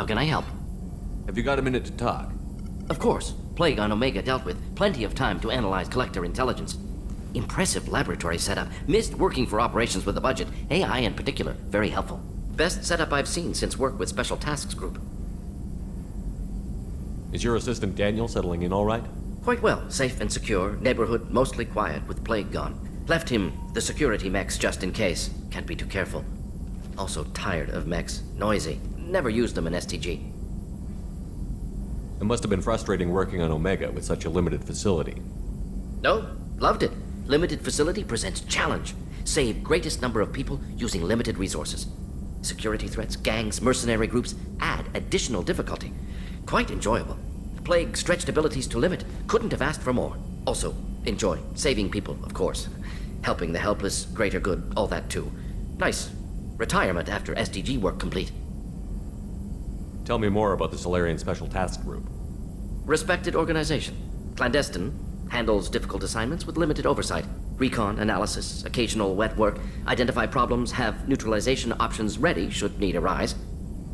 How can I help? Have you got a minute to talk? Of course. Plague on Omega dealt with. Plenty of time to analyze collector intelligence. Impressive laboratory setup. Missed working for operations with a budget. AI in particular. Very helpful. Best setup I've seen since work with Special Tasks Group. Is your assistant Daniel settling in all right? Quite well. Safe and secure. Neighborhood mostly quiet with Plague gone. Left him the security mechs just in case. Can't be too careful. Also tired of mechs. Noisy. Never used them in STG. It must have been frustrating working on Omega with such a limited facility. No, loved it. Limited facility presents challenge. Save greatest number of people using limited resources. Security threats, gangs, mercenary groups add additional difficulty. Quite enjoyable. Plague stretched abilities to limit. Couldn't have asked for more. Also, enjoy. Saving people, of course. Helping the helpless, greater good, all that too. Nice. Retirement after SDG work complete. Tell me more about the Solarian Special Task Group. Respected organization. Clandestine. Handles difficult assignments with limited oversight. Recon, analysis, occasional wet work. Identify problems, have neutralization options ready should need arise.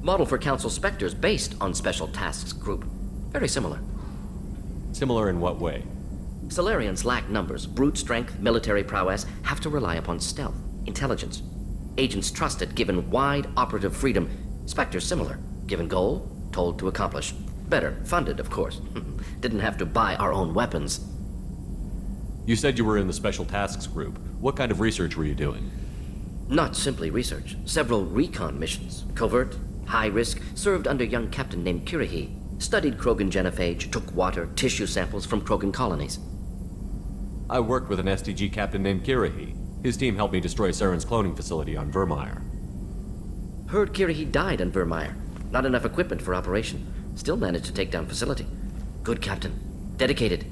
Model for Council Spectres based on Special Tasks Group. Very similar. Similar in what way? Solarians lack numbers, brute strength, military prowess, have to rely upon stealth, intelligence. Agents trusted, given wide operative freedom. Spectres similar, given goal, told to accomplish. Better, funded, of course. Didn't have to buy our own weapons. You said you were in the Special Tasks Group. What kind of research were you doing? Not simply research. Several recon missions. Covert, high risk, served under young captain named Kirihi. Studied Krogan genophage, took water, tissue samples from Krogan colonies. I worked with an STG captain named Kirihi. His team helped me destroy Saren's cloning facility on Vermeer. Heard Kirihi died on Vermeer. Not enough equipment for operation. Still managed to take down facility. Good captain. Dedicated.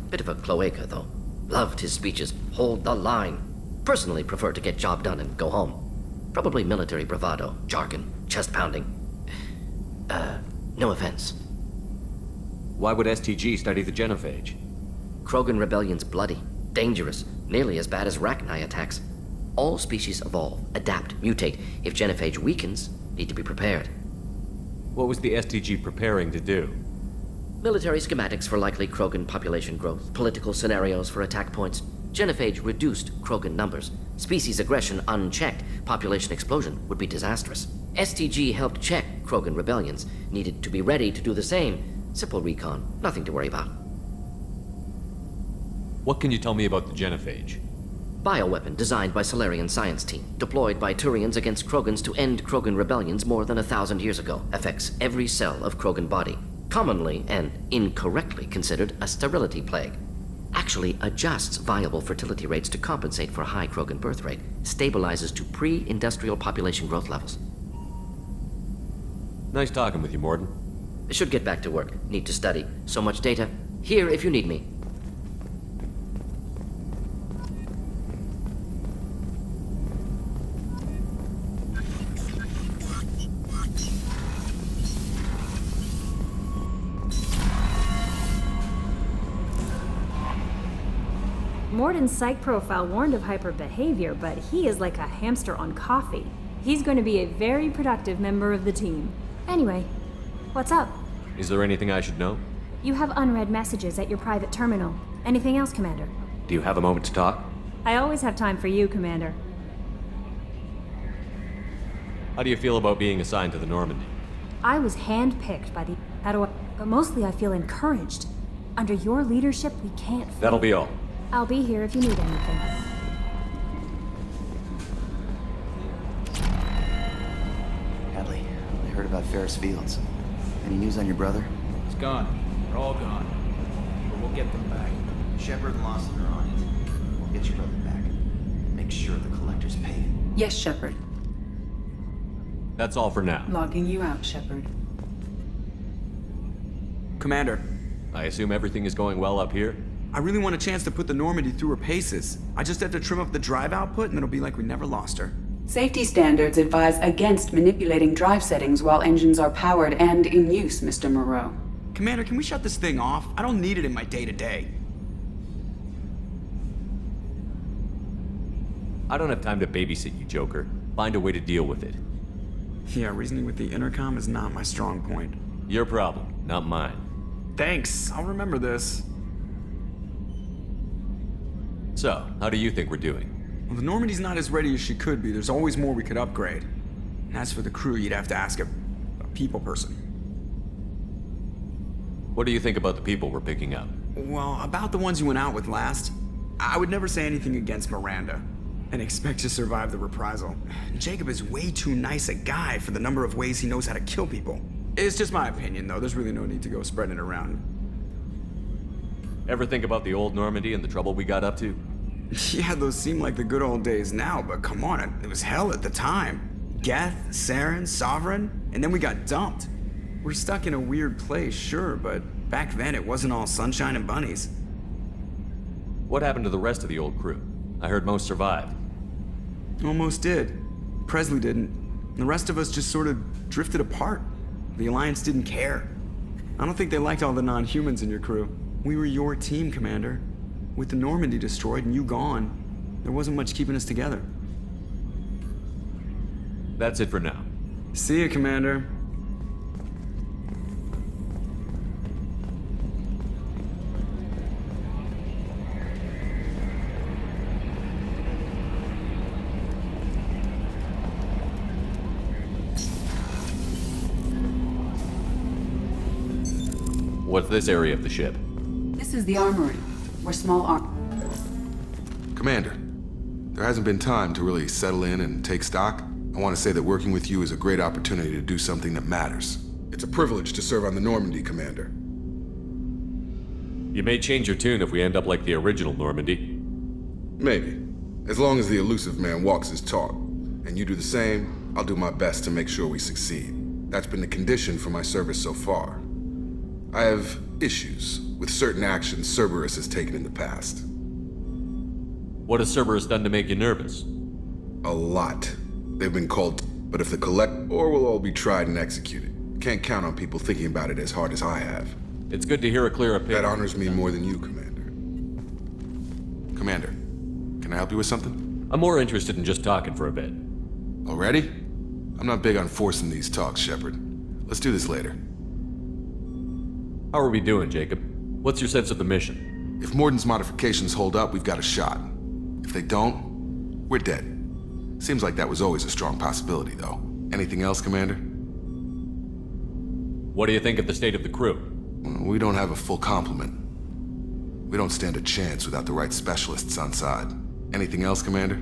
Bit of a cloaca, though. Loved his speeches. Hold the line. Personally prefer to get job done and go home. Probably military bravado, jargon, chest pounding. No offense. Why would STG study the genophage? Krogan rebellion's bloody, dangerous, nearly as bad as Rachni attacks. All species evolve, adapt, mutate. If genophage weakens, need to be prepared. What was the STG preparing to do? Military schematics for likely Krogan population growth, political scenarios for attack points. Genophage reduced Krogan numbers. Species aggression unchecked, population explosion would be disastrous. STG helped check Krogan rebellions, needed to be ready to do the same. Simple recon, nothing to worry about. What can you tell me about the genophage? Bioweapon designed by Solarian science team, deployed by Turians against Krogans to end Krogan rebellions more than 1,000 years ago. Affects every cell of Krogan body. Commonly and incorrectly considered a sterility plague. Actually adjusts viable fertility rates to compensate for a high Krogan birth rate. Stabilizes to pre-industrial population growth levels. Nice talking with you, Morden. Should get back to work. Need to study. So much data. Here if you need me. Morden's psych profile warned of hyper behavior, but he is like a hamster on coffee. He's going to be a very productive member of the team. Anyway, what's up? Is there anything I should know? You have unread messages at your private terminal. Anything else, Commander? Do you have a moment to talk? I always have time for you, Commander. How do you feel about being assigned to the Normandy? I was handpicked by the but mostly I feel encouraged. Under your leadership, we can't fail. That'll be all. I'll be here if you need anything. Hadley, I heard about Ferris Fields. Any news on your brother? He's gone. They're all gone. But we'll get them back. Shepard and Lawson are on it. We'll get your brother back. Make sure the collector's paid. Yes, Shepard. That's all for now. Logging you out, Shepard. Commander, I assume everything is going well up here? I really want a chance to put the Normandy through her paces. I just have to trim up the drive output and it'll be like we never lost her. Safety standards advise against manipulating drive settings while engines are powered and in use, Mr. Moreau. Commander, can we shut this thing off? I don't need it in my day-to-day. I don't have time to babysit you, Joker. Find a way to deal with it. Yeah, reasoning with the intercom is not my strong point. Your problem, not mine. Thanks, I'll remember this. So, how do you think we're doing? Well, the Normandy's not as ready as she could be. There's always more we could upgrade. And as for the crew, you'd have to ask a people person. What do you think about the people we're picking up? Well, about the ones you went out with last, I would never say anything against Miranda and expect to survive the reprisal. Jacob is way too nice a guy for the number of ways he knows how to kill people. It's just my opinion, though. There's really no need to go spreading it around. Ever think about the old Normandy and the trouble we got up to? Yeah, those seem like the good old days now, but come on, it was hell at the time. Geth, Saren, Sovereign, and then we got dumped. We're stuck in a weird place, sure, but back then it wasn't all sunshine and bunnies. What happened to the rest of the old crew? I heard most survived. Almost did. Presley didn't. The rest of us just sort of drifted apart. The Alliance didn't care. I don't think they liked all the non-humans in your crew. We were your team, Commander. With the Normandy destroyed and you gone, there wasn't much keeping us together. That's it for now. See ya, Commander. What's this area of the ship? This is the armory, where small Commander, there hasn't been time to really settle in and take stock. I want to say that working with you is a great opportunity to do something that matters. It's a privilege to serve on the Normandy, Commander. You may change your tune if we end up like the original Normandy. Maybe. As long as the elusive man walks his talk, and you do the same, I'll do my best to make sure we succeed. That's been the condition for my service so far. I have issues with certain actions Cerberus has taken in the past. What has Cerberus done to make you nervous? A lot. They've been called, but if the or will all be tried and executed. Can't count on people thinking about it as hard as I have. It's good to hear a clear opinion. That honors me more than you, Commander. Commander, can I help you with something? I'm more interested in just talking for a bit. Already? I'm not big on forcing these talks, Shepard. Let's do this later. How are we doing, Jacob? What's your sense of the mission? If Morden's modifications hold up, we've got a shot. If they don't, we're dead. Seems like that was always a strong possibility, though. Anything else, Commander? What do you think of the state of the crew? We don't have a full complement. We don't stand a chance without the right specialists on side. Anything else, Commander?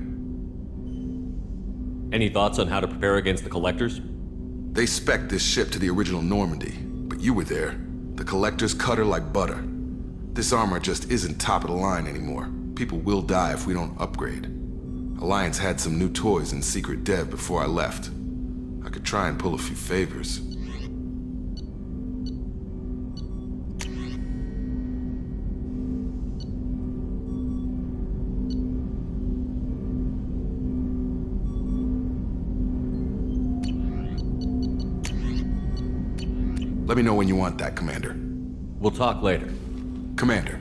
Any thoughts on how to prepare against the Collectors? They spec'd this ship to the original Normandy, but you were there. The Collectors cut her like butter. This armor just isn't top of the line anymore. People will die if we don't upgrade. Alliance had some new toys in secret dev before I left. I could try and pull a few favors. Let me know when you want that, Commander. We'll talk later. Commander.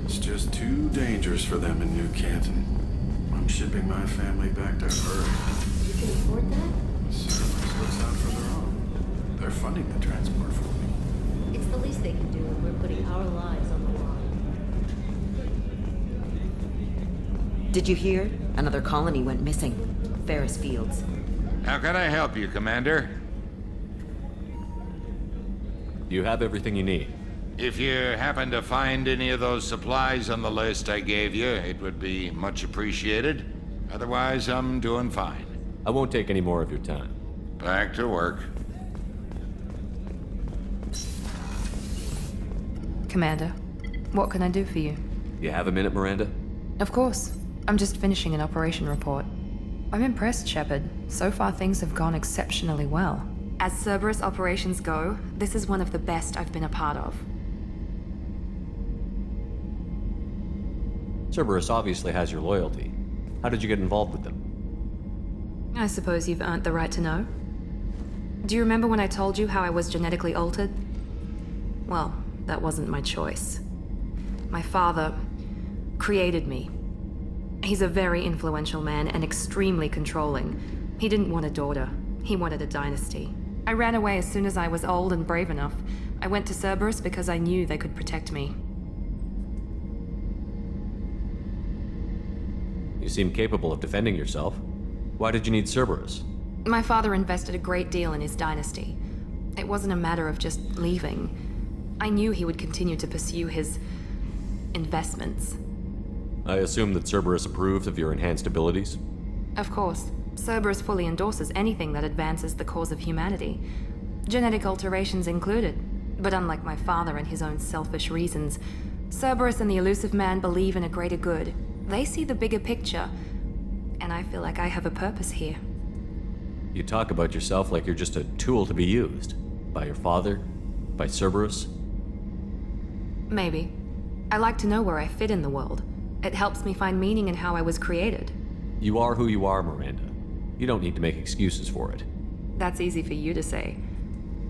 It's just too dangerous for them in New Canton. I'm shipping my family back to Earth. You can afford that? Cerberus looks out for their own. They're funding the transport for me. It's the least they can do when we're putting our lives on the line. Did you hear? Another colony went missing. Ferris Fields. How can I help you, Commander? Do you have everything you need? If you happen to find any of those supplies on the list I gave you, it would be much appreciated. Otherwise, I'm doing fine. I won't take any more of your time. Back to work. Commander, what can I do for you? You have a minute, Miranda? Of course. I'm just finishing an operation report. I'm impressed, Shepard. So far things have gone exceptionally well. As Cerberus operations go, this is one of the best I've been a part of. Cerberus obviously has your loyalty. How did you get involved with them? I suppose you've earned the right to know. Do you remember when I told you how I was genetically altered? Well, that wasn't my choice. My father created me. He's a very influential man and extremely controlling. He didn't want a daughter. He wanted a dynasty. I ran away as soon as I was old and brave enough. I went to Cerberus because I knew they could protect me. You seem capable of defending yourself. Why did you need Cerberus? My father invested a great deal in his dynasty. It wasn't a matter of just leaving. I knew he would continue to pursue his investments. I assume that Cerberus approved of your enhanced abilities? Of course. Cerberus fully endorses anything that advances the cause of humanity. Genetic alterations included. But unlike my father and his own selfish reasons, Cerberus and the Elusive Man believe in a greater good. They see the bigger picture, and I feel like I have a purpose here. You talk about yourself like you're just a tool to be used. By your father? By Cerberus? Maybe. I like to know where I fit in the world. It helps me find meaning in how I was created. You are who you are, Miranda. You don't need to make excuses for it. That's easy for you to say.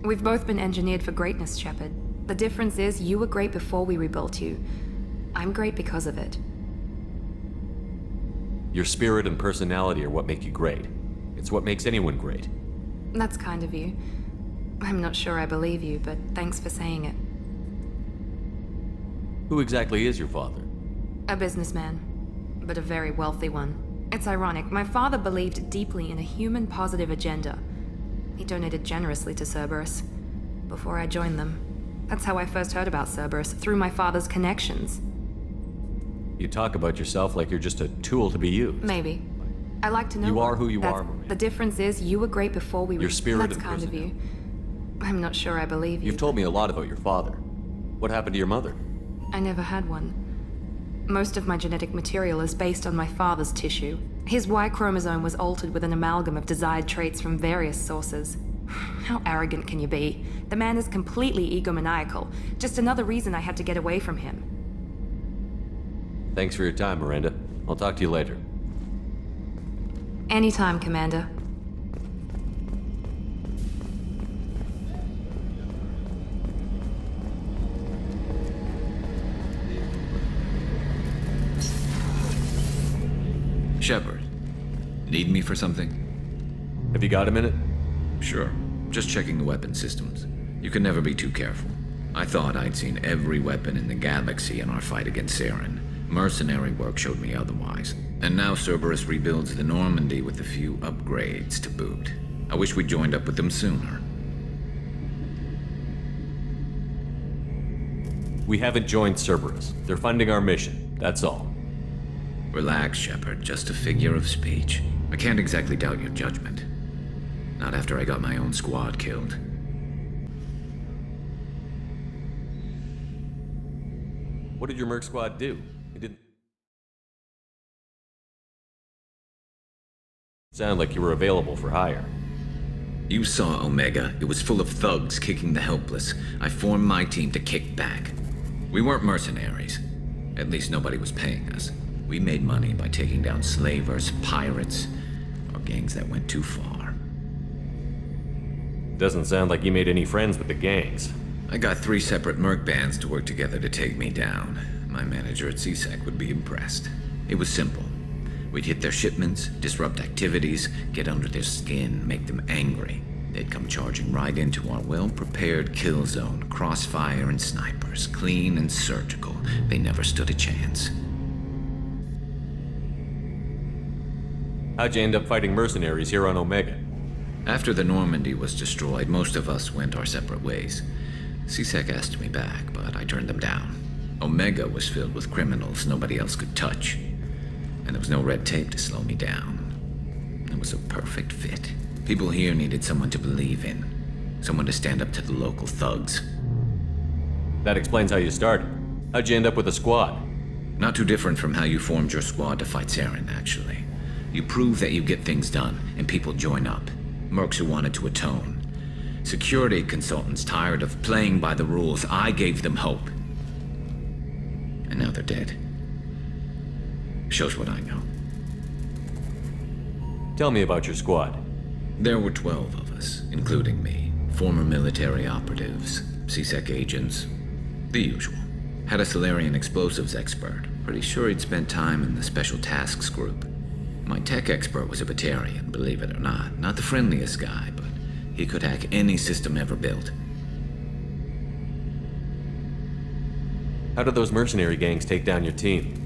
We've both been engineered for greatness, Shepard. The difference is you were great before we rebuilt you. I'm great because of it. Your spirit and personality are what make you great. It's what makes anyone great. That's kind of you. I'm not sure I believe you, but thanks for saying it. Who exactly is your father? A businessman, but a very wealthy one. It's ironic, my father believed deeply in a human-positive agenda. He donated generously to Cerberus before I joined them. That's how I first heard about Cerberus, through my father's connections. You talk about yourself like you're just a tool to be used. Maybe. I like to know you what- are who you that's- are, Miranda. The difference is you were great before we Your spirit That's and kind of you. I'm not sure I believe you. You've told me a lot about your father. What happened to your mother? I never had one. Most of my genetic material is based on my father's tissue. His Y chromosome was altered with an amalgam of desired traits from various sources. How arrogant can you be? The man is completely egomaniacal. Just another reason I had to get away from him. Thanks for your time, Miranda. I'll talk to you later. Anytime, Commander. Shepard, need me for something? Have you got a minute? Sure. Just checking the weapon systems. You can never be too careful. I thought I'd seen every weapon in the galaxy in our fight against Saren. Mercenary work showed me otherwise. And now Cerberus rebuilds the Normandy with a few upgrades to boot. I wish we'd joined up with them sooner. We haven't joined Cerberus. They're funding our mission, that's all. Relax, Shepard. Just a figure of speech. I can't exactly doubt your judgment. Not after I got my own squad killed. What did your Merc squad do? It didn't sound like you were available for hire. You saw Omega. It was full of thugs kicking the helpless. I formed my team to kick back. We weren't mercenaries. At least nobody was paying us. We made money by taking down slavers, pirates, or gangs that went too far. Doesn't sound like you made any friends with the gangs. I got 3 separate merc bands to work together to take me down. My manager at CSEC would be impressed. It was simple. We'd hit their shipments, disrupt activities, get under their skin, make them angry. They'd come charging right into our well-prepared kill zone, crossfire and snipers, clean and surgical. They never stood a chance. How'd you end up fighting mercenaries here on Omega? After the Normandy was destroyed, most of us went our separate ways. CSEC asked me back, but I turned them down. Omega was filled with criminals nobody else could touch. And there was no red tape to slow me down. It was a perfect fit. People here needed someone to believe in. Someone to stand up to the local thugs. That explains how you started. How'd you end up with a squad? Not too different from how you formed your squad to fight Saren, actually. You prove that you get things done, and people join up. Mercs who wanted to atone. Security consultants tired of playing by the rules. I gave them hope. And now they're dead. Shows what I know. Tell me about your squad. There were 12 of us, including me. Former military operatives, CSEC agents, the usual. Had a Solarian explosives expert. Pretty sure he'd spent time in the Special Tasks Group. My tech expert was a Batarian, believe it or not. Not the friendliest guy, but he could hack any system ever built. How did those mercenary gangs take down your team?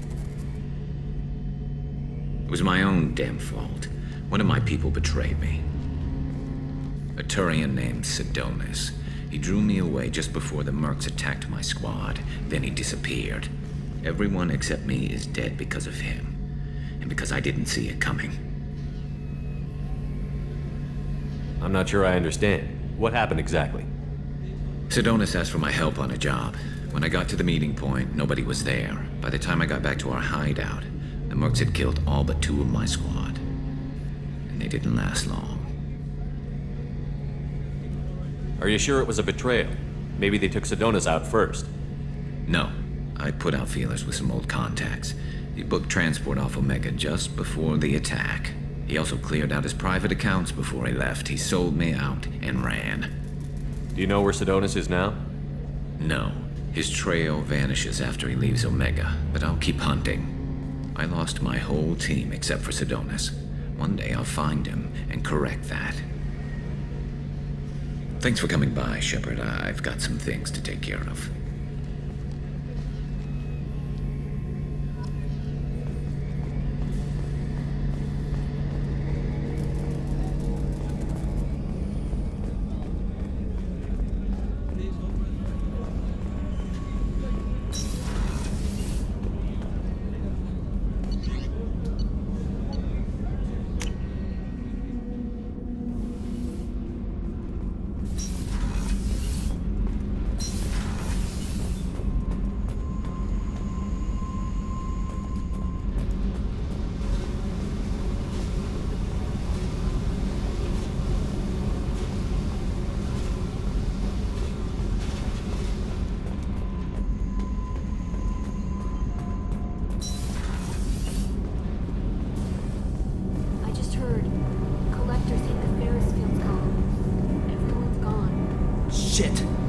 It was my own damn fault. One of my people betrayed me. A Turian named Sidonis. He drew me away just before the Mercs attacked my squad. Then he disappeared. Everyone except me is dead because of him. And because I didn't see it coming. I'm not sure I understand. What happened exactly? Sidonis asked for my help on a job. When I got to the meeting point, nobody was there. By the time I got back to our hideout, the Mercs had killed all but 2 of my squad. And they didn't last long. Are you sure it was a betrayal? Maybe they took Sidonis out first. No. I put out feelers with some old contacts. He booked transport off Omega just before the attack. He also cleared out his private accounts before he left. He sold me out and ran. Do you know where Sidonis is now? No. His trail vanishes after he leaves Omega, but I'll keep hunting. I lost my whole team except for Sidonis. One day I'll find him and correct that. Thanks for coming by, Shepard. I've got some things to take care of.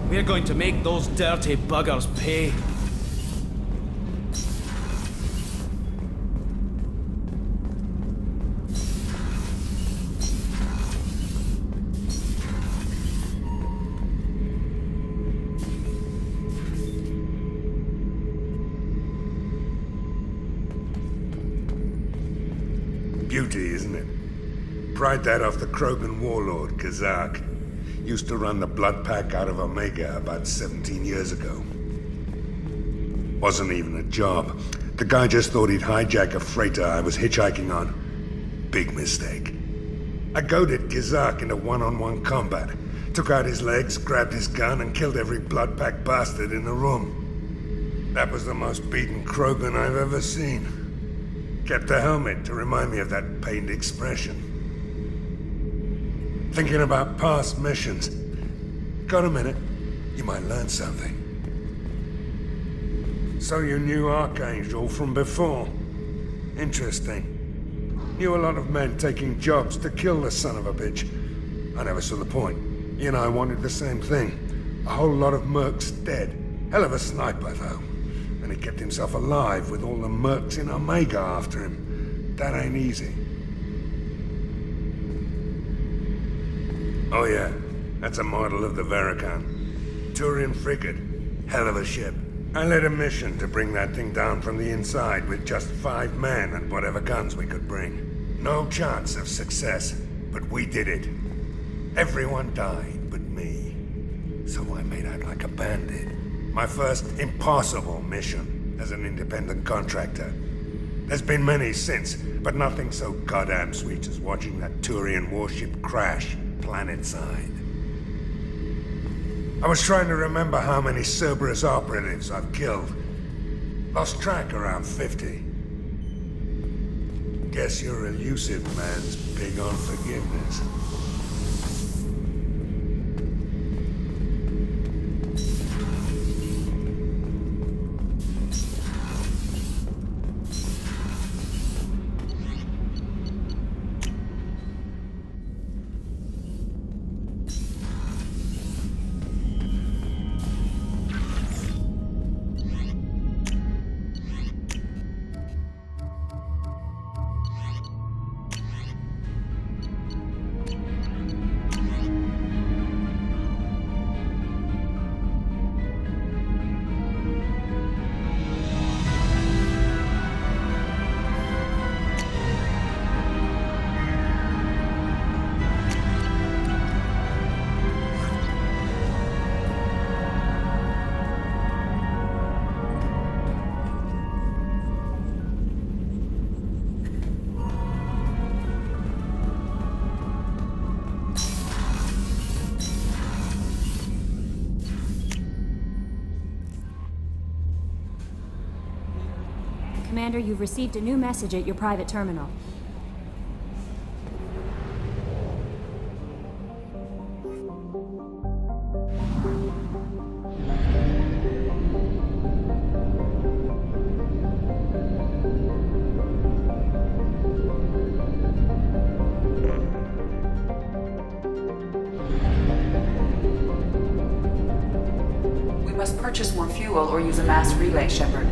We're going to make those dirty buggers pay. Beauty, isn't it? Pried that off the Krogan warlord, Kazak. Used to run the Blood Pack out of Omega about 17 years ago. Wasn't even a job. The guy just thought he'd hijack a freighter I was hitchhiking on. Big mistake. I goaded Kazak into one-on-one combat. Took out his legs, grabbed his gun, and killed every Blood Pack bastard in the room. That was the most beaten Krogan I've ever seen. Kept a helmet to remind me of that pained expression. Thinking about past missions. Got a minute? You might learn something. So you knew Archangel from before? Interesting. Knew a lot of men taking jobs to kill the son of a bitch. I never saw the point. He and I wanted the same thing. A whole lot of mercs dead. Hell of a sniper, though. And he kept himself alive with all the mercs in Omega after him. That ain't easy. Oh yeah, that's a model of the Verican. Turian frigate. Hell of a ship. I led a mission to bring that thing down from the inside with just 5 men and whatever guns we could bring. No chance of success, but we did it. Everyone died but me. So I made out like a bandit. My first impossible mission as an independent contractor. There's been many since, but nothing so goddamn sweet as watching that Turian warship crash planet-side. I was trying to remember how many Cerberus operatives I've killed. Lost track around 50. Guess your elusive man's big on forgiveness. Commander, you've received a new message at your private terminal. We must purchase more fuel or use a mass relay, Shepard.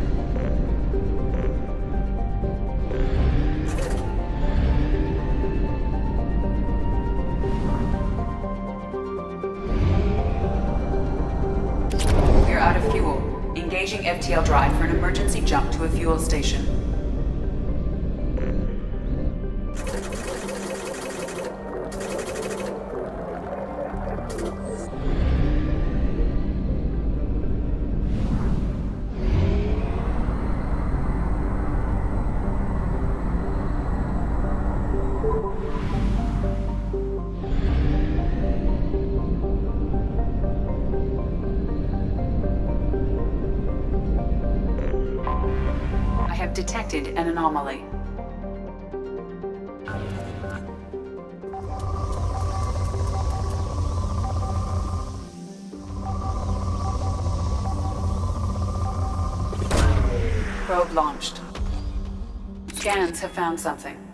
We're out of fuel. Engaging FTL drive for an emergency jump to a fuel station. Detected an anomaly. Probe launched. Scans have found something.